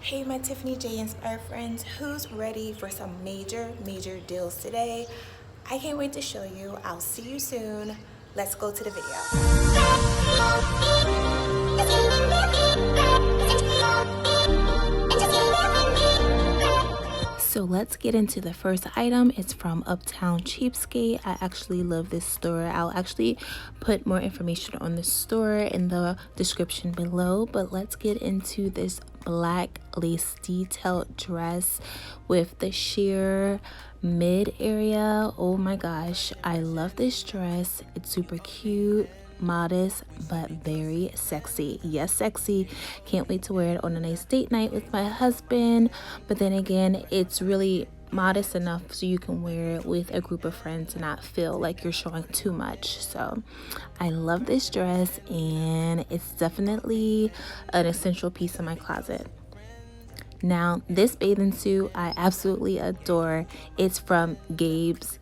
Hey my Tiffany J Inspired friends, who's ready for some major deals today? I can't wait to show you. I'll see you soon. Let's go to the video. So let's get into the first item. It's from Uptown Cheapskate. I actually love this store. I'll actually put more information on the store in the description below, but let's get into this black lace detailed dress with the sheer mid area. Oh my gosh, I love this dress. It's super cute, modest, but very sexy. Yes, sexy. Can't wait to wear it on a nice date night with my husband. But then again, it's really modest enough so you can wear it with a group of friends and not feel like you're showing too much. So I love this dress, and it's definitely an essential piece in my closet. Now, this bathing suit I absolutely adore. It's from Gabe's.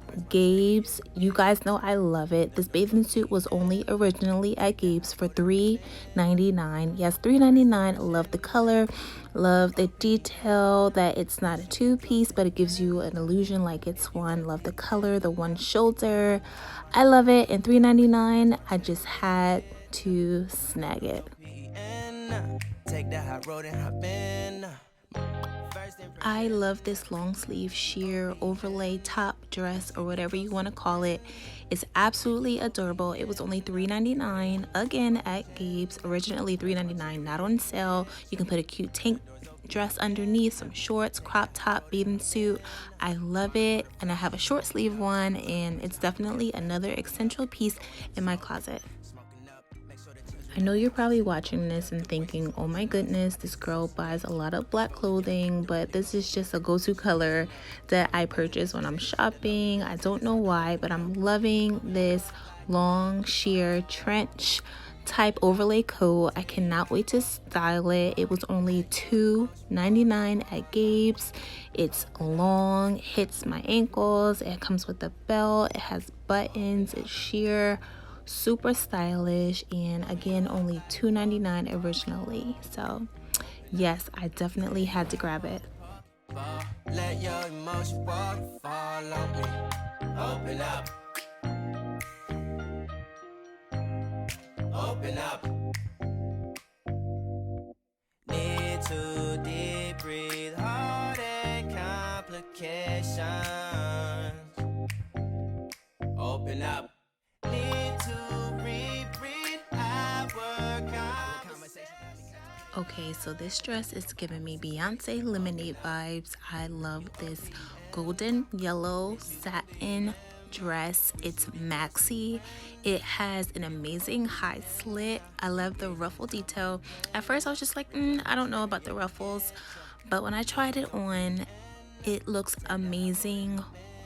You guys know I love it. This bathing suit was only originally at Gabe's for $3.99. Yes, $3.99. Love the color, love the detail that it's not a two-piece, but it gives you an illusion like it's one. Love the color, the one shoulder. I love it. And $3.99, I just had to snag it. I love this long sleeve sheer overlay top dress, or whatever you want to call it. It's absolutely adorable. It was only $3.99 again at Gabe's. Originally $3.99, not on sale. You can put a cute tank dress underneath, some shorts, crop top, bathing suit. I love it, and I have a short sleeve one, and it's definitely another essential piece in my closet. I know you're probably watching this and thinking, oh my goodness, this girl buys a lot of black clothing, but this is just a go-to color that I purchase when I'm shopping. I don't know why, but I'm loving this long sheer trench type overlay coat. I cannot wait to style it. It was only $2.99 at Gabe's. It's long, hits my ankles, it comes with a belt, it has buttons, it's sheer, super stylish, and again only $2.99 originally. So yes, I definitely had to grab it. Let your emotion fall on me. Open up. Open up. Need to deep breathe, heart and complications. Open up. Okay, so this dress is giving me Beyonce Lemonade vibes. I love this golden yellow satin dress. It's maxi. It has an amazing high slit. I love the ruffle detail. At first I was just like, I don't know about the ruffles, but when I tried it on, it looks amazing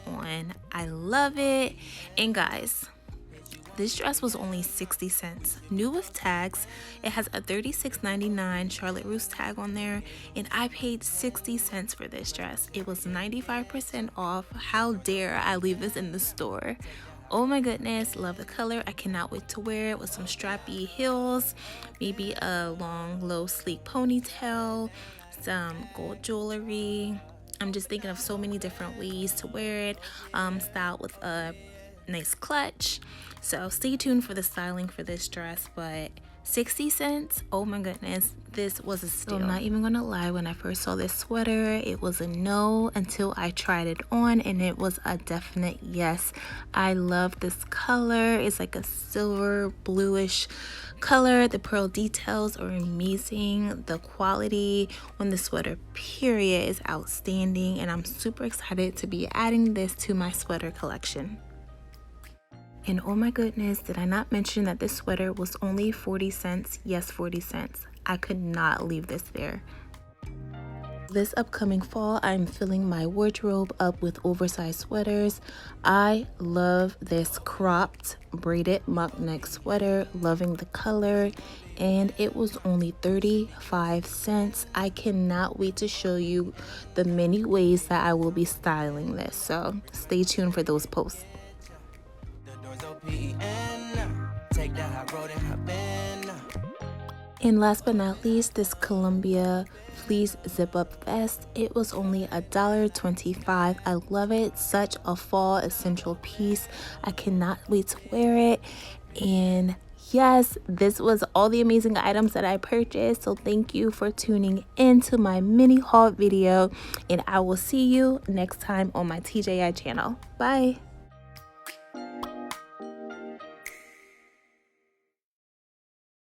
on. I love it. And guys, this dress was only 60 cents, new with tags. It has a $36.99 Charlotte Russe tag on there, and I paid 60 cents for this dress. It was 95% off. How dare I leave this in the store? Oh my goodness, love the color. I cannot wait to wear it with some strappy heels, maybe a long, low, sleek ponytail, some gold jewelry. I'm just thinking of so many different ways to wear it, styled with a nice clutch. So stay tuned for the styling for this dress. But 60 cents, oh my goodness, this was a steal. So I'm not even gonna lie, when I first saw this sweater, it was a no until I tried it on, and it was a definite yes. I love this color. It's like a silver bluish color. The pearl details are amazing. The quality on the sweater period is outstanding, and I'm super excited to be adding this to my sweater collection. And oh my goodness, did I not mention that this sweater was only 40 cents? Yes, 40 cents. I could not leave this there. This upcoming fall, I'm filling my wardrobe up with oversized sweaters. I love this cropped braided mock neck sweater, loving the color, and it was only 35 cents. I cannot wait to show you the many ways that I will be styling this, so stay tuned for those posts. And last but not least, this Columbia fleece zip up vest. It was only $1.25. I love it. Such a fall essential piece. I cannot wait to wear it. And yes, this was all the amazing items that I purchased. So thank you for tuning into my mini haul video, and I will see you next time on my TJI channel. Bye.